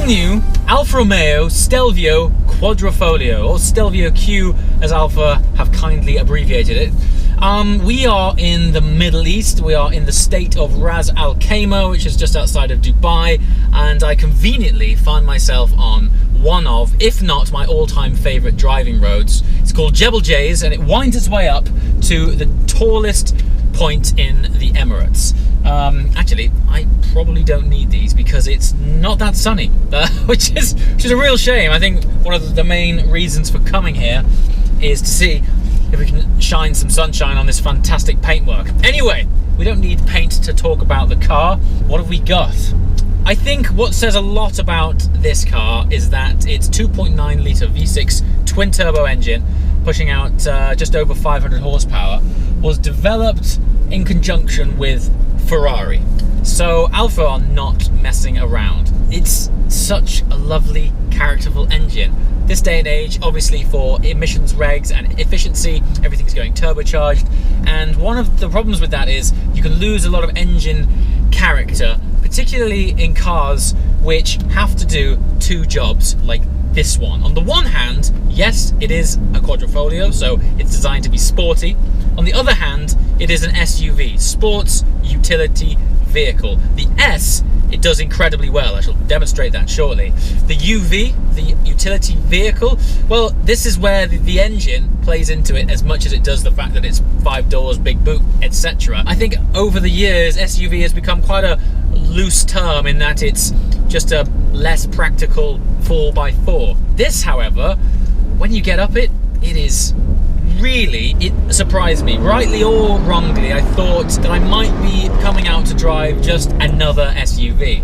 all-new Alfa Romeo Stelvio Quadrifoglio, or Stelvio Q as Alfa have kindly abbreviated it. We are in the Middle East. We are in the state of Ras Al Khaimah, which is just outside of Dubai, and I conveniently find myself on one of, if not my all-time favourite driving roads. It's called Jebel Jais, and it winds its way up to the tallest point in the Emirates. Actually, I probably don't need these because it's not that sunny, which is a real shame. I think one of the main reasons for coming here is to see if we can shine some sunshine on this fantastic paintwork. Anyway, we don't need paint to talk about the car. What have we got? I think what says a lot about this car is that its 2.9 litre V6 twin turbo engine, pushing out just over 500 horsepower, was developed in conjunction with Ferrari. So Alfa are not messing around. It's such a lovely, characterful engine. This day and age, obviously for emissions regs and efficiency, everything's going turbocharged. And one of the problems with that is you can lose a lot of engine character, particularly in cars which have to do two jobs like this one. On the one hand, yes, it is a quadrifoglio, so it's designed to be sporty. On the other hand, it is an SUV, sports utility vehicle. The S, it does incredibly well. I shall demonstrate that shortly. The UV, the utility vehicle, well, this is where the engine plays into it as much as it does the fact that it's 5 doors, big boot, etc. I think over the years, SUV has become quite a loose term in that it's just a less practical 4x4. This, however, when you get up it is really, it surprised me. Rightly or wrongly, I thought that I might be coming out to drive just another SUV.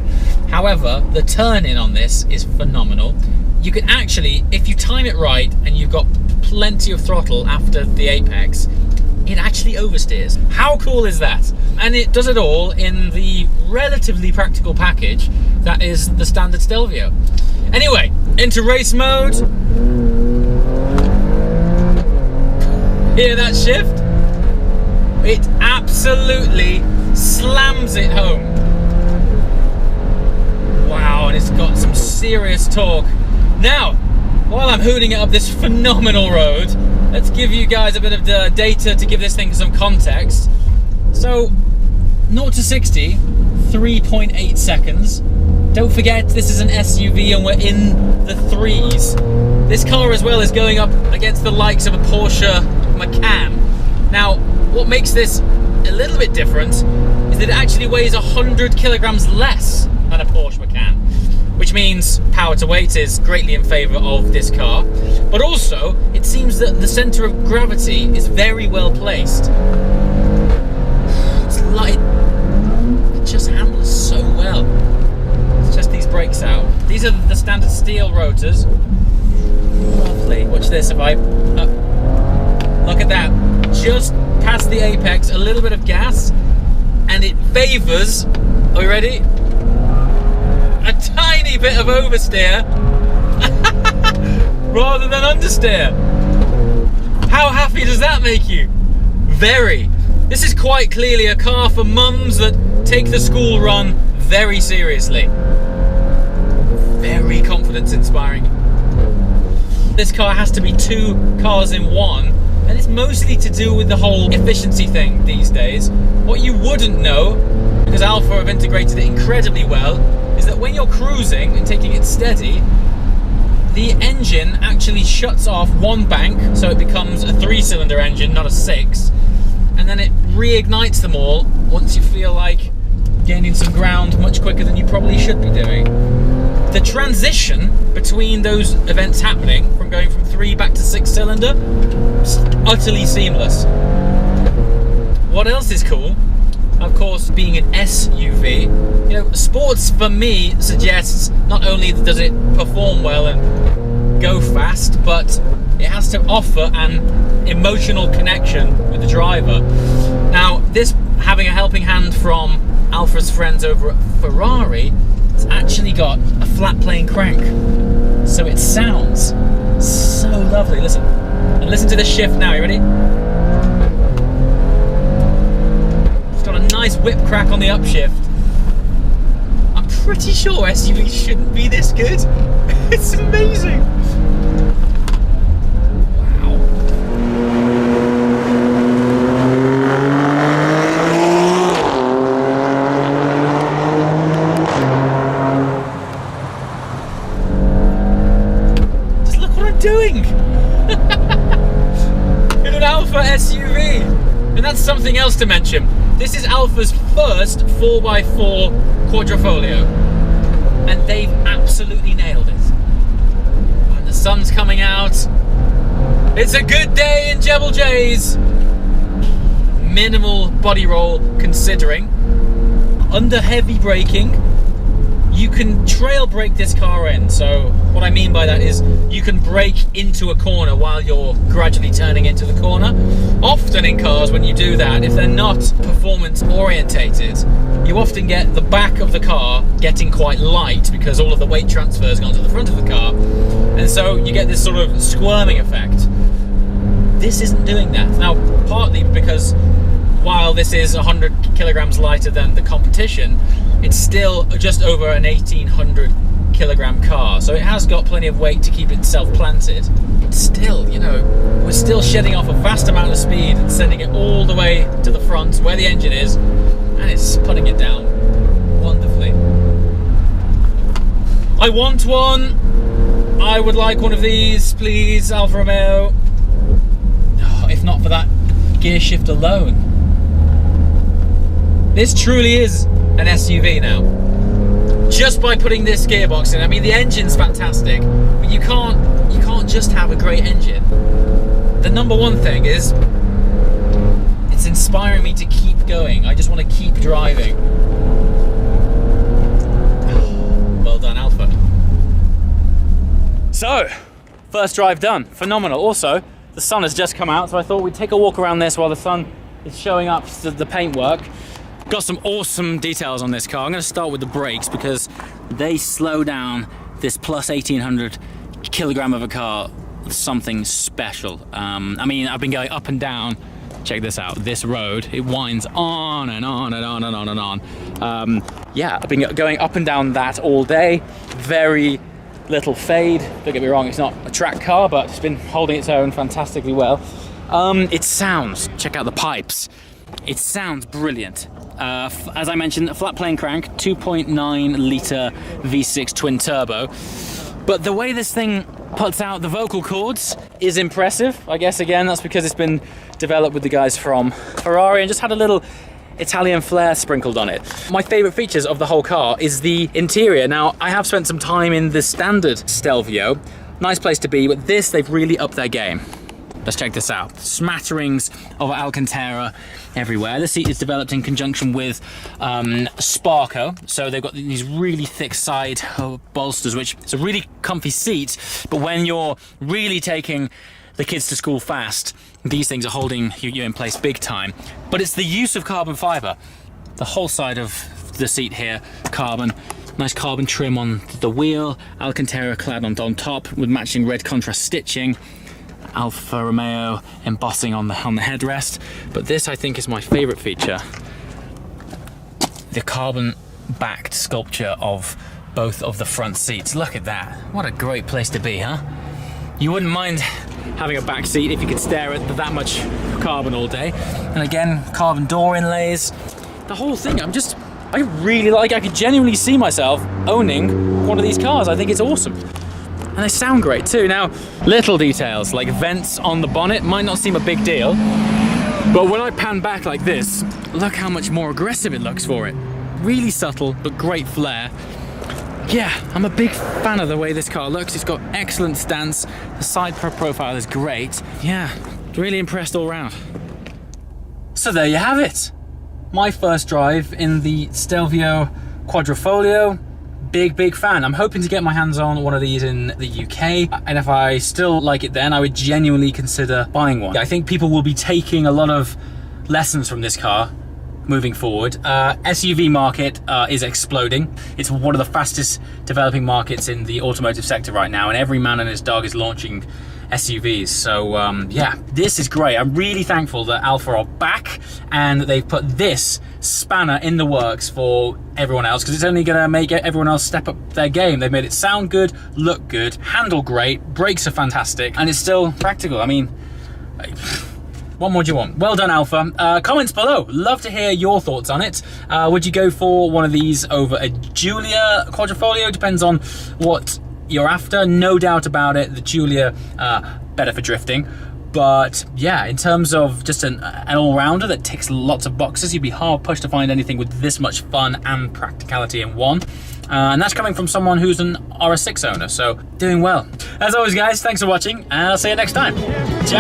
However, the turn-in on this is phenomenal. You can actually, if you time it right and you've got plenty of throttle after the apex, it actually oversteers. How cool is that? And it does it all in the relatively practical package that is the standard Stelvio. Anyway, into race mode. Hear that shift? It absolutely slams it home. Wow, and it's got some serious torque. Now, while I'm hooning it up this phenomenal road, let's give you guys a bit of the data to give this thing some context. So, 0 to 60, 3.8 seconds. Don't forget, this is an SUV and we're in the threes. This car as well is going up against the likes of a Porsche Macan. Now, what makes this a little bit different is that it actually weighs 100 kilograms less than a Porsche Macan, which means power to weight is greatly in favor of this car. But also, it seems that the center of gravity is very well placed. It's light. It just handles so well. Let's test these brakes out. These are the standard steel rotors. Lovely. Watch this. If I look at that, just past the apex, a little bit of gas, and it favors. Are we ready? A tiny bit of oversteer rather than understeer. How happy does that make you? Very. This is quite clearly a car for mums that take the school run very seriously. Very confidence inspiring. This car has to be 2 cars in one, and it's mostly to do with the whole efficiency thing these days. What you wouldn't know, because Alfa have integrated it incredibly well, is that when you're cruising and taking it steady, the engine actually shuts off one bank, so it becomes a 3-cylinder engine, not a 6, and then it reignites them all once you feel like gaining some ground much quicker than you probably should be doing. The transition between those events happening, from going from 3 back to 6-cylinder, is utterly seamless. What else is cool? Of course, being an SUV, you know, sports for me suggests not only does it perform well and go fast, but it has to offer an emotional connection with the driver. Now, this having a helping hand from Alfa's friends over at Ferrari, it's actually got a flat plane crank, so it sounds so lovely. Listen, and listen to the shift now. You ready? It's got a nice whip crack on the upshift. I'm pretty sure SUVs shouldn't be this good. It's amazing. Wow. Just look what I'm doing. In an Alfa SUV. And that's something else to mention. This is Alfa's first 4x4 Quadrifoglio, and they've absolutely nailed it. And the sun's coming out. It's a good day in Jebel Jays. Minimal body roll considering. Under heavy braking, you can trail brake this car in. So what I mean by that is you can brake into a corner while you're gradually turning into the corner. Often in cars when you do that, if they're not performance orientated, you often get the back of the car getting quite light because all of the weight transfers gone to the front of the car, and so you get this sort of squirming effect. This isn't doing that. Now, partly because while this is 100 kilograms lighter than the competition, it's still just over an 1800 kilogram car, so it has got plenty of weight to keep itself planted. But still, you know, we're still shedding off a vast amount of speed and sending it all the way to the front where the engine is, and it's putting it down wonderfully. I want one. I would like one of these, please, Alfa Romeo. Oh, if not for that gear shift alone. This truly is an SUV now. Just by putting this gearbox in. I mean, the engine's fantastic, but you can't just have a great engine. The number one thing is it's inspiring me to keep going. I just want to keep driving. Well done, Alfa. So, first drive done. Phenomenal. Also, the sun has just come out, so I thought we'd take a walk around this while the sun is showing up to the paintwork. Got some awesome details on this car. I'm going to start with the brakes because they slow down this plus 1800 kilogram of a car something special. I mean, I've been going up and down. Check this out. This road, it winds on and on and on and on and on. Yeah, I've been going up and down that all day. Very little fade. Don't get me wrong, it's not a track car, but it's been holding its own fantastically well. It sounds, check out the pipes. It sounds brilliant. As I mentioned, a flat plane crank, 2.9 litre V6 twin turbo. But the way this thing puts out the vocal cords is impressive. I guess, again, that's because it's been developed with the guys from Ferrari and just had a little Italian flair sprinkled on it. My favourite features of the whole car is the interior. Now, I have spent some time in the standard Stelvio. Nice place to be, but this, they've really upped their game. Let's check this out. Smatterings of Alcantara everywhere. The seat is developed in conjunction with Sparco. So they've got these really thick side bolsters, which is a really comfy seat. But when you're really taking the kids to school fast, these things are holding you in place big time. But it's the use of carbon fiber. The whole side of the seat here, carbon. Nice carbon trim on the wheel. Alcantara clad on top with matching red contrast stitching. Alfa Romeo embossing on the headrest, but this I think is my favorite feature: the carbon backed sculpture of both of the front seats. Look at that. What a great place to be, huh? You wouldn't mind having a back seat if you could stare at that much carbon all day. And again, carbon door inlays. The whole thing, I really like. I could genuinely see myself owning one of these cars. I think it's awesome. And they sound great too. Now, little details like vents on the bonnet might not seem a big deal, but when I pan back like this, look how much more aggressive it looks for it. Really subtle, but great flair. Yeah, I'm a big fan of the way this car looks. It's got excellent stance. The side profile is great. Yeah, really impressed all round. So there you have it. My first drive in the Stelvio Quadrifoglio. Big fan. I'm hoping to get my hands on one of these in the UK, and if I still like it then, I would genuinely consider buying one. I think people will be taking a lot of lessons from this car moving forward. SUV market is exploding. It's one of the fastest developing markets in the automotive sector right now, and every man and his dog is launching SUVs. So yeah, this is great. I'm really thankful that Alfa are back and that they've put this spanner in the works for everyone else, because it's only going to make everyone else step up their game. They've made it sound good, look good, handle great, brakes are fantastic, and it's still practical. I mean, what more do you want? Well done, Alfa. Comments below. Love to hear your thoughts on it. Would you go for one of these over a Giulia Quadrifoglio? Depends on what you're after. No doubt about it, the Giulia, better for drifting. But yeah, in terms of just an all-rounder that ticks lots of boxes, you'd be hard-pushed to find anything with this much fun and practicality in one. And that's coming from someone who's an RS6 owner, so doing well. As always, guys, thanks for watching, and I'll see you next time. Ciao!